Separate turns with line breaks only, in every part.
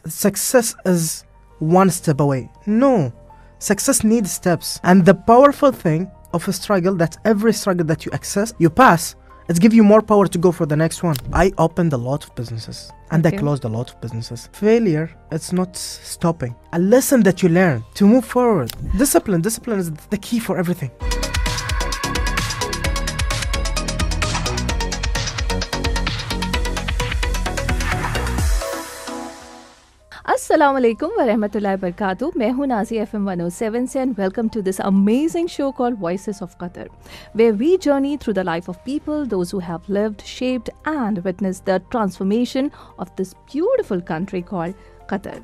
success is one step away. No, success needs steps. And the powerful thing of a struggle, that every struggle that you access, you pass, it gives you more power to go for the next one. I opened a lot of businesses and I closed a lot of businesses. Failure, it's not stopping. A lesson that you learn to move forward. Discipline is the key for everything.
Assalamu alaikum wa rahmatullahi wa barakatuh. मैं हूँ Nazia FM 107 से and welcome to this amazing show called Voices of Qatar, where we journey through the life of people, those who have lived, shaped and witnessed the transformation of this beautiful country called Qatar.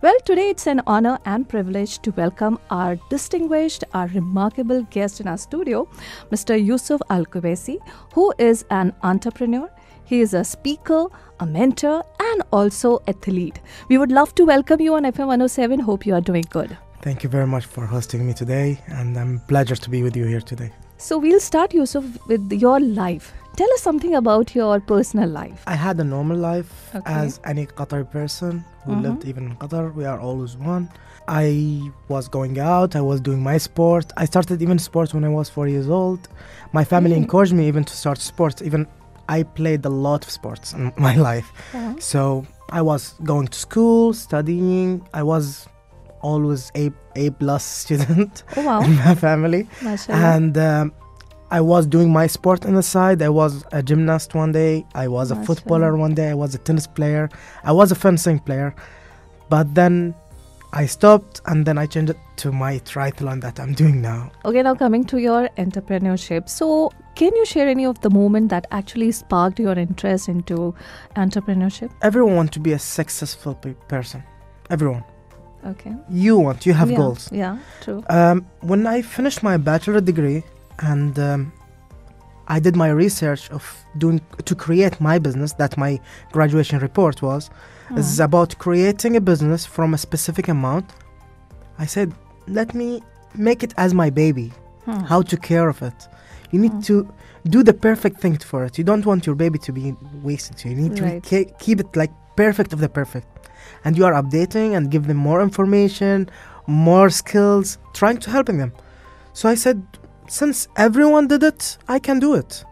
Well, today it's an honor and privilege to welcome our distinguished, our remarkable guest in our studio, Mr. Yousuf Al Kubaisi, who is an entrepreneur. He is a speaker, a mentor, and also athlete. We would love to welcome you on FM 107. Hope you are doing good.
Thank you very much for hosting me today, and I'm pleasure to be with you here today.
So we'll start, Yusuf, with your life. Tell us something about your personal life.
I had a normal life as any Qatari person who lived even in Qatar. We are always one. I was going out, I was doing my sport. I started even sports when I was 4 years old. My family encouraged me even to start sports. Even I played a lot of sports in my life. So I was going to school, studying. I was always A plus student in my family. And I was doing my sport on the side. I was a gymnast one day. I was a footballer one day. I was a tennis player. I was a fencing player. But then I stopped and then I changed it to my triathlon that I'm doing now.
Okay, now coming to your entrepreneurship. So can you share any of the moment that actually sparked your interest into entrepreneurship?
Everyone wants to be a successful person. Everyone.
Okay.
You have goals.
Yeah, true.
When I finished my bachelor degree and I did my research to create my business, that my graduation report is about creating a business from a specific amount. I said, let me make it as my baby. How to care of it. You need to do the perfect thing for it. You don't want your baby to be wasted. You need to keep it like perfect of the perfect. And you are updating and give them more information, more skills, trying to helping them. So I said, since everyone did it, I can do it.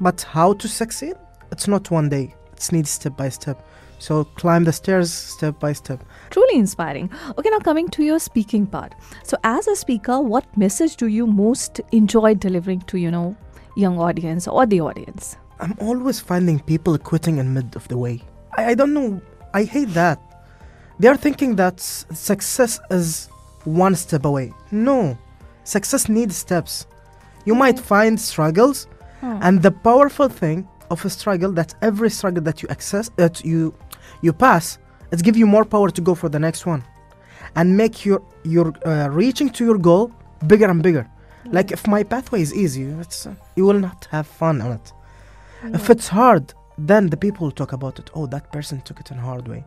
But how to succeed? It's not one day. It needs step by step. So climb the stairs step by step.
Truly inspiring. Okay, now coming to your speaking part. So as a speaker, what message do you most enjoy delivering to, young audience or the audience?
I'm always finding people quitting in mid of the way. I don't know. I hate that. They are thinking that success is one step away. No. Success needs steps. You might find struggles, and the powerful thing of a struggle, that every struggle that you access, that you pass, it gives you more power to go for the next one, and make your reaching to your goal bigger and bigger. Like if my pathway is easy, you will not have fun on it. If it's hard, then the people will talk about it. Oh, that person took it in a hard way.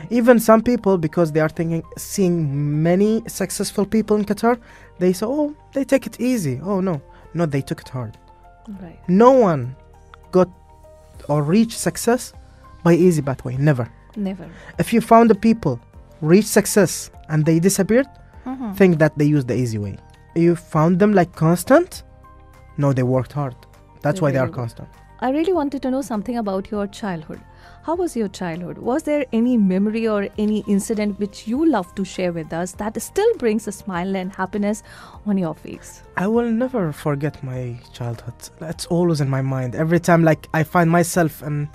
Even some people, because they are seeing many successful people in Qatar, they say, oh, they take it easy. Oh, no, they took it hard.
Right.
No one got or reached success by easy pathway. Never. If you found the people reach success and they disappeared, think that they used the easy way. You found them like constant? No, they worked hard. That's why they are constant.
I really wanted to know something about your childhood. How was your childhood? Was there any memory or any incident which you love to share with us that still brings a smile and happiness on your face?
I will never forget my childhood. It's always in my mind. Every time like I find myself in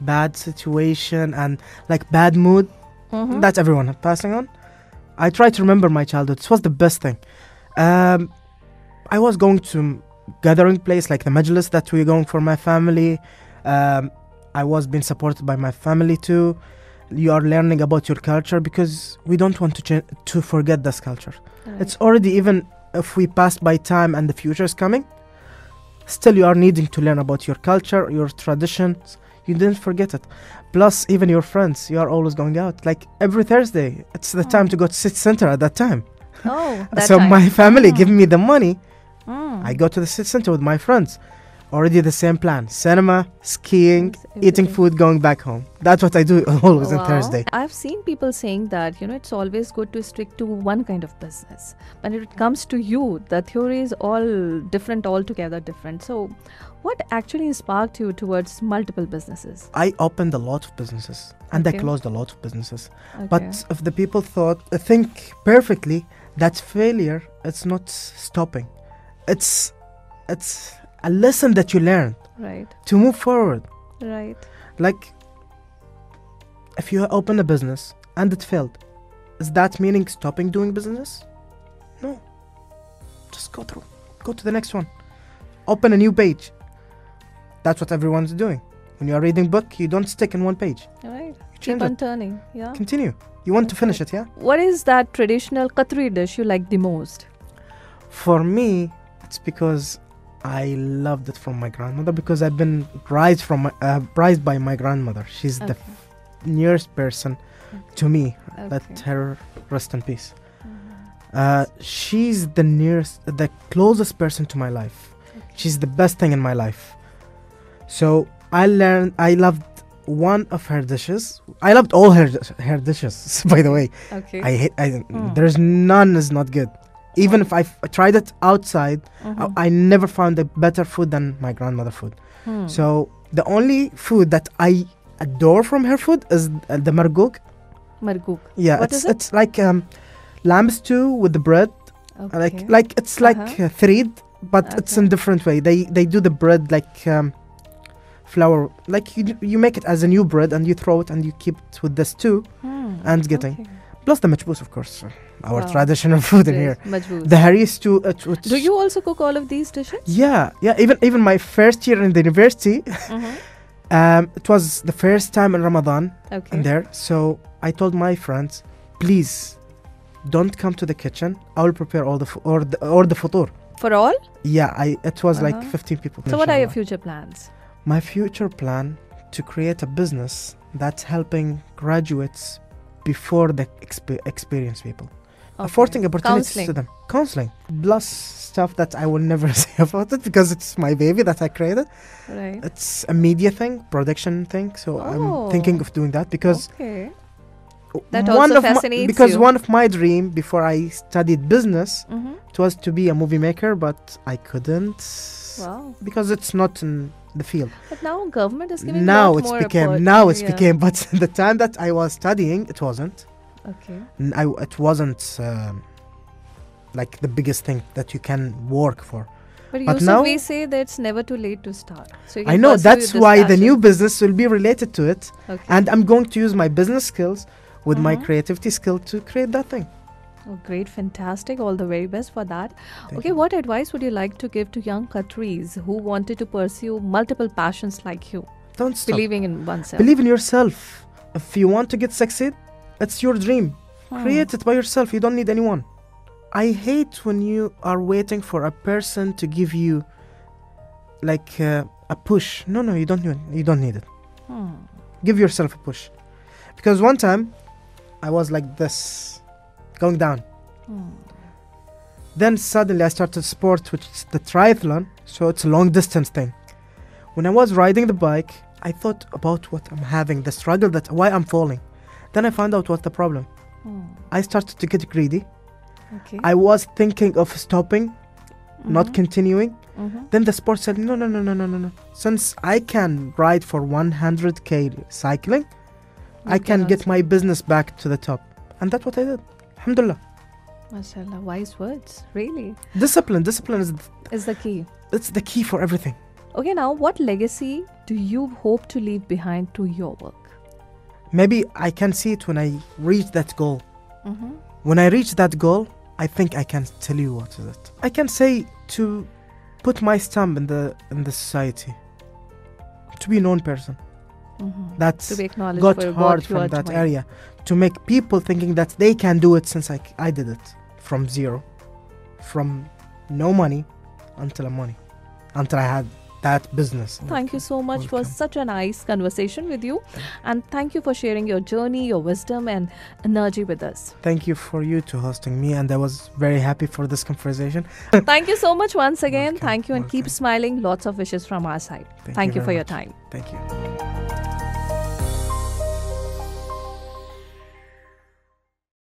bad situation and like bad mood, that everyone is passing on, I try to remember my childhood. It was the best thing. I was going to gathering place like the majlis that we're going for my family. I was being supported by my family too. You are learning about your culture because we don't want to forget this culture. It's already, even if we passed by time and the future is coming, still you are needing to learn about your culture, your traditions. You didn't forget it. Plus, even your friends, you are always going out. Like every Thursday, it's the time to go to city center at that time.
Oh,
so my family give me the money. I go to the city center with my friends. already the same plan. Cinema, skiing,
Yes,
eating
everything.
food, going back home. That's what I do always on
Wow.
Thursday.
I've seen people saying that, it's always good to stick to one kind of business. But when it comes to you, the theory is all different, altogether different. So what actually sparked you towards multiple businesses?
I opened a lot of businesses and I
Okay.
closed a lot of businesses.
Okay.
But if the people think perfectly, that failure, it's not stopping. It's a lesson that you learn
Right,
to move forward.
right.
Like, if you open a business and it failed, is that meaning stopping doing business? No. Just go through. Go to the next one. Open a new page. That's what everyone's doing. When you are reading book, you don't stick in one page.
Right.
You
Keep
change
on
it.
turning. Yeah.
Continue. You want to
That's
finish
right.
it, yeah?
What is that traditional Qatari dish you like the most?
For me, it's because I loved it from my grandmother, because I've been raised by my grandmother. She's the nearest person to me. Let her rest in peace. She's the closest person to my life. She's the best thing in my life. So I loved one of her dishes. I loved all her dishes, by the way.
Okay.
There's none is not good. Even if I tried it outside, I never found a better food than my grandmother food. So the only food that I adore from her food is the margouk.
Margouk.
Yeah,
What is it?
it's like lamb stew with the bread.
Okay.
Like it's like threed, but it's
Okay.
in different way. They do the bread like flour. Like you make it as a new bread and you throw it and you keep it with the stew and getting.
Okay.
Plus the majboos, of course, our
Wow.
traditional food in
Yes,
here.
majboos.
The harry stew.
Do you also cook all of these dishes?
Yeah. Even my first year in the university, it was the first time in Ramadan
Okay.
in there. So I told my friends, please don't come to the kitchen. I will prepare all the or the futur.
For all?
Yeah, it was like
Uh-huh.
15 people.
So what are your
Inshallah.
future plans?
My future plan to create a business that's helping graduates before the experienced people. Affording opportunities
Counseling.
to them. Counseling. Plus stuff that I will never say about it because it's my baby that I created.
Right.
It's a media thing, production thing. So I'm thinking of doing that because
Okay. That also fascinates
because
you.
one of my dream before I studied business,
Mm-hmm.
it was to be a movie maker, but I couldn't
Wow.
because it's not in the field.
But now government is giving
Now
lot
it's
more
became, but the time that I was studying, it wasn't.
Okay.
It wasn't like the biggest thing that you can work for.
But
But
Yousuf,
now-
we say that it's never too late to start. So you
I
can
know
pursue
that's
this
why the
passion.
new business will be related to it,
Okay.
and I'm going to use my business skills with my
Mhm.
creativity skill to create that thing.
Oh, great, fantastic. All the very best for that.
Thank
Okay,
you.
what advice would you like to give to young Qataris who wanted to pursue multiple passions like you,
Don't stop.
believing in oneself?
Believe in yourself. If you want to get succeed, it's your dream. Create it by yourself. You don't need anyone. I hate when you are waiting for a person to give you like a push. No, you don't need it. Give yourself a push. Because one time I was like this, going down. Then suddenly I started sport, which is the triathlon. So it's a long distance thing. When I was riding the bike, I thought about what I'm having, the struggle, why I'm falling. Then I found out what's the problem. I started to get greedy.
Okay.
I was thinking of stopping, not continuing.
Mhm.
Then the sport said, no. Since I can ride for 100k cycling, I can
can
get
also-
my business back to the top. And that's what I did. Alhamdulillah.
Mashallah, wise words, really.
Discipline is
Is the key.
it's the key for everything.
Okay, now what legacy do you hope to leave behind to your work?
Maybe I can see it when I reach that goal. When I reach that goal, I think I can tell you what is it. I can say to put my stamp in the society, to be a known person. That's
To be acknowledged
got
for
hard
what you
from
are
that
doing.
area, to make people thinking that they can do it since I did it from zero, from no money until I had that business.
Thank you so much for such a nice conversation with you. And thank you for sharing your journey, your wisdom and energy with us.
Thank you for you to hosting me, and I was very happy for this conversation.
Thank you so much once again. Thank you, and keep smiling. Lots of wishes from our side. Thank you for your time.
Thank you.